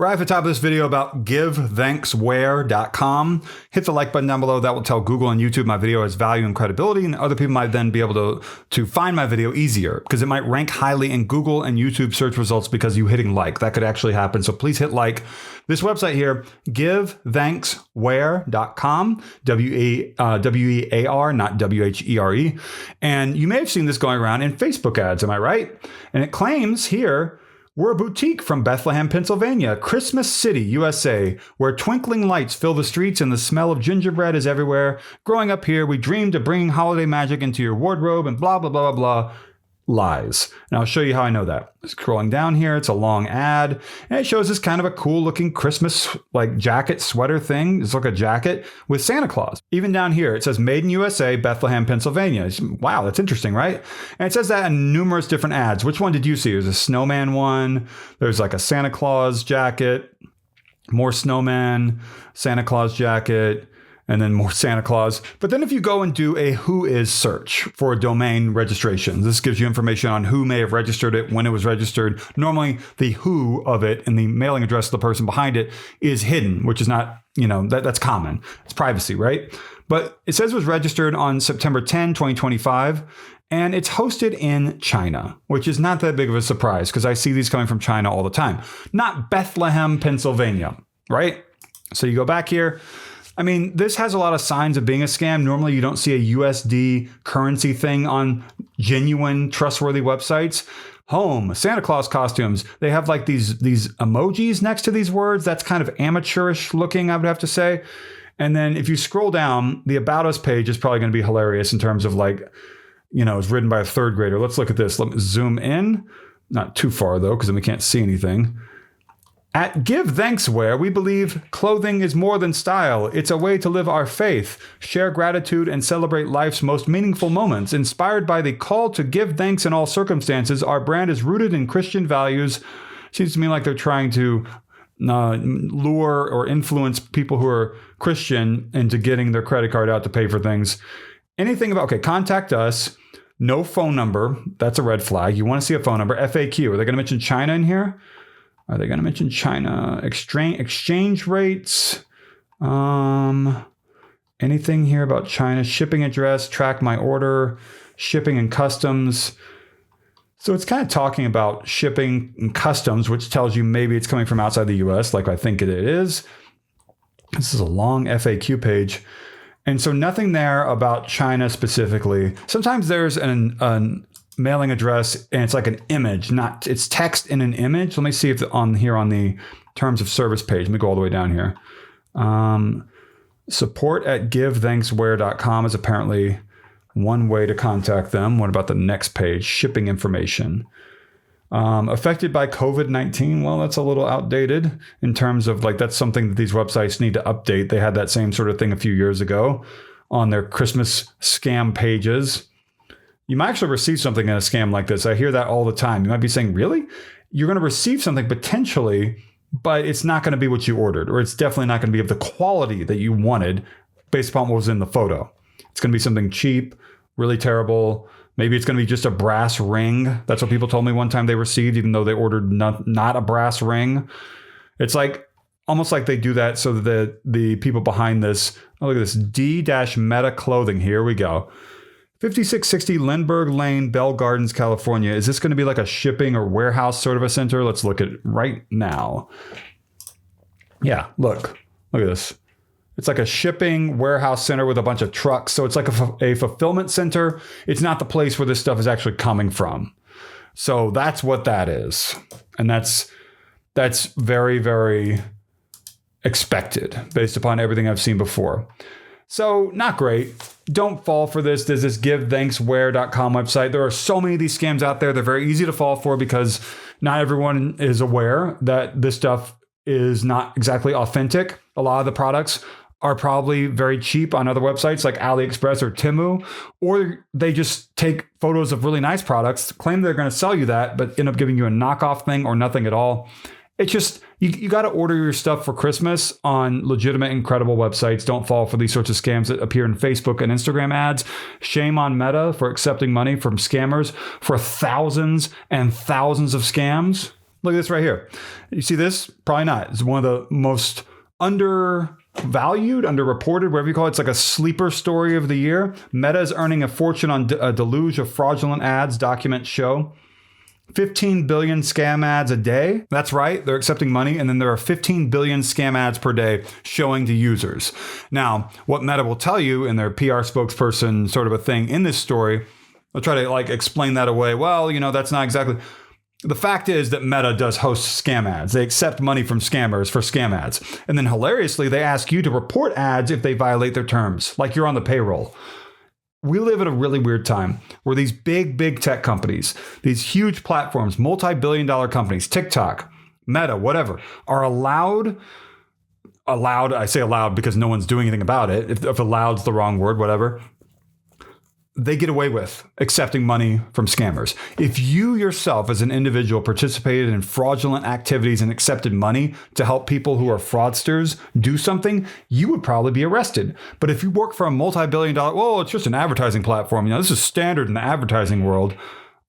Right at the top of this video about givethankswear.com. Hit the like button down below. That will tell Google and YouTube my video has value and credibility, and other people might then be able to find my video easier because it might rank highly in Google and YouTube search results because you hitting like. That could actually happen. So please hit like. This website here, givethankswear.com, W-E-A-R, not W-H-E-R-E. And you may have seen this going around in Facebook ads, am I right? And it claims here, we're a boutique from Bethlehem, Pennsylvania, Christmas City, USA, where twinkling lights fill the streets and the smell of gingerbread is everywhere. Growing up here, we dreamed of bringing holiday magic into your wardrobe and blah, blah, blah, blah, blah. Lies. And I'll show you how I know that. Scrolling down here, it's a long ad, and it shows this kind of a cool looking Christmas like jacket sweater thing. It's like a jacket with Santa Claus. Even down here, it says made in USA, Bethlehem, Pennsylvania. Wow, that's interesting, right? And it says that in numerous different ads. Which one did you see? There's a snowman one. There's like a Santa Claus jacket, more snowman, Santa Claus jacket, and then more Santa Claus. But then if you go and do a who is search for a domain registration, this gives you information on who may have registered it, when it was registered. Normally the who of it and the mailing address of the person behind it is hidden, which is not, that's common. It's privacy, right? But it says it was registered on September 10, 2025. And it's hosted in China, which is not that big of a surprise because I see these coming from China all the time. Not Bethlehem, Pennsylvania, right? So you go back here. I mean, this has a lot of signs of being a scam. Normally, you don't see a USD currency thing on genuine, trustworthy websites. Home, Santa Claus costumes. They have like these emojis next to these words. That's kind of amateurish looking, I would have to say. And then if you scroll down, the About Us page is probably going to be hilarious in terms of like, it's written by a third grader. Let's look at this. Let me zoom in. Not too far, though, because then we can't see anything. At Give Thanks Wear, we believe clothing is more than style. It's a way to live our faith, share gratitude, and celebrate life's most meaningful moments. Inspired by the call to give thanks in all circumstances, our brand is rooted in Christian values. Seems to me like they're trying to lure or influence people who are Christian into getting their credit card out to pay for things. Anything about, contact us. No phone number. That's a red flag. You want to see a phone number. FAQ. Are they going to mention China in here? Are they going to mention China? Exchange rates? Anything here about China? Shipping address, track my order, shipping and customs. So it's kind of talking about shipping and customs, which tells you maybe it's coming from outside the US, like I think it is. This is a long FAQ page. And so nothing there about China specifically. Sometimes there's an mailing address and it's like an image, it's text in an image. Let me see if on the terms of service page, let me go all the way down here. Support at givethankswear.com is apparently one way to contact them. What about the next page? Shipping information. Affected by COVID-19. Well, that's a little outdated in terms of that's something that these websites need to update. They had that same sort of thing a few years ago on their Christmas scam pages. You might actually receive something in a scam like this. I hear that all the time. You might be saying, really? You're going to receive something potentially, but it's not going to be what you ordered, or it's definitely not going to be of the quality that you wanted based upon what was in the photo. It's going to be something cheap, really terrible. Maybe it's going to be just a brass ring. That's what people told me one time they received, even though they ordered not a brass ring. It's almost like they do that so that the people behind this, look at this, D-Meta Clothing. Here we go. 5660 Lindbergh Lane, Bell Gardens, California. Is this going to be like a shipping or warehouse sort of a center? Let's look at it right now. Yeah, look at this. It's like a shipping warehouse center with a bunch of trucks. So it's like a fulfillment center. It's not the place where this stuff is actually coming from. So that's what that is. And that's very, very expected based upon everything I've seen before. So not great. Don't fall for this. There's this givethankswear.com website. There are so many of these scams out there. They're very easy to fall for because not everyone is aware that this stuff is not exactly authentic. A lot of the products are probably very cheap on other websites like AliExpress or Temu, or they just take photos of really nice products, claim they're going to sell you that, but end up giving you a knockoff thing or nothing at all. It's just, you got to order your stuff for Christmas on legitimate, incredible websites. Don't fall for these sorts of scams that appear in Facebook and Instagram ads. Shame on Meta for accepting money from scammers for thousands and thousands of scams. Look at this right here. You see this? Probably not. It's one of the most undervalued, underreported, whatever you call it. It's like a sleeper story of the year. Meta is earning a fortune on a deluge of fraudulent ads, documents show. 15 billion scam ads a day. That's right. They're accepting money. And then there are 15 billion scam ads per day showing to users. Now, what Meta will tell you in their PR spokesperson sort of a thing in this story, they'll try to like explain that away. Well, that's not exactly. The fact is that Meta does host scam ads. They accept money from scammers for scam ads. And then hilariously, they ask you to report ads if they violate their terms, like you're on the payroll. We live at a really weird time where these big tech companies, these huge platforms, multi-billion-dollar companies, TikTok, Meta, whatever, are allowed, I say allowed because no one's doing anything about it. If allowed's the wrong word, whatever. They get away with accepting money from scammers. If you yourself as an individual participated in fraudulent activities and accepted money to help people who are fraudsters do something, you would probably be arrested. But if you work for a multi-billion-dollar, well, it's just an advertising platform. This is standard in the advertising world.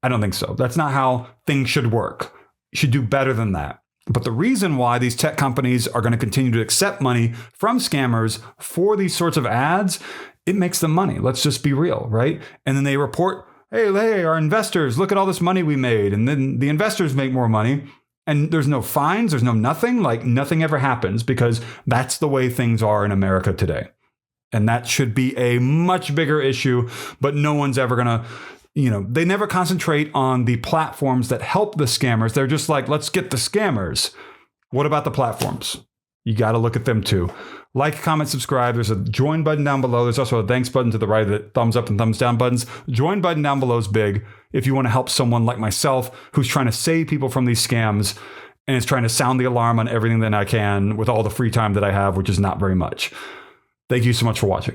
I don't think so. That's not how things should work. You should do better than that. But the reason why these tech companies are going to continue to accept money from scammers for these sorts of ads, it makes them money. Let's just be real, right? And then they report, hey, our investors, look at all this money we made. And then the investors make more money. And there's no fines, there's no nothing. Like nothing ever happens because that's the way things are in America today. And that should be a much bigger issue, but no one's ever going to, they never concentrate on the platforms that help the scammers. They're just like, let's get the scammers. What about the platforms? You got to look at them too. Like, comment, subscribe. There's a join button down below. There's also a thanks button to the right of it. Thumbs up and thumbs down buttons. Join button down below is big if you want to help someone like myself who's trying to save people from these scams and is trying to sound the alarm on everything that I can with all the free time that I have, which is not very much. Thank you so much for watching.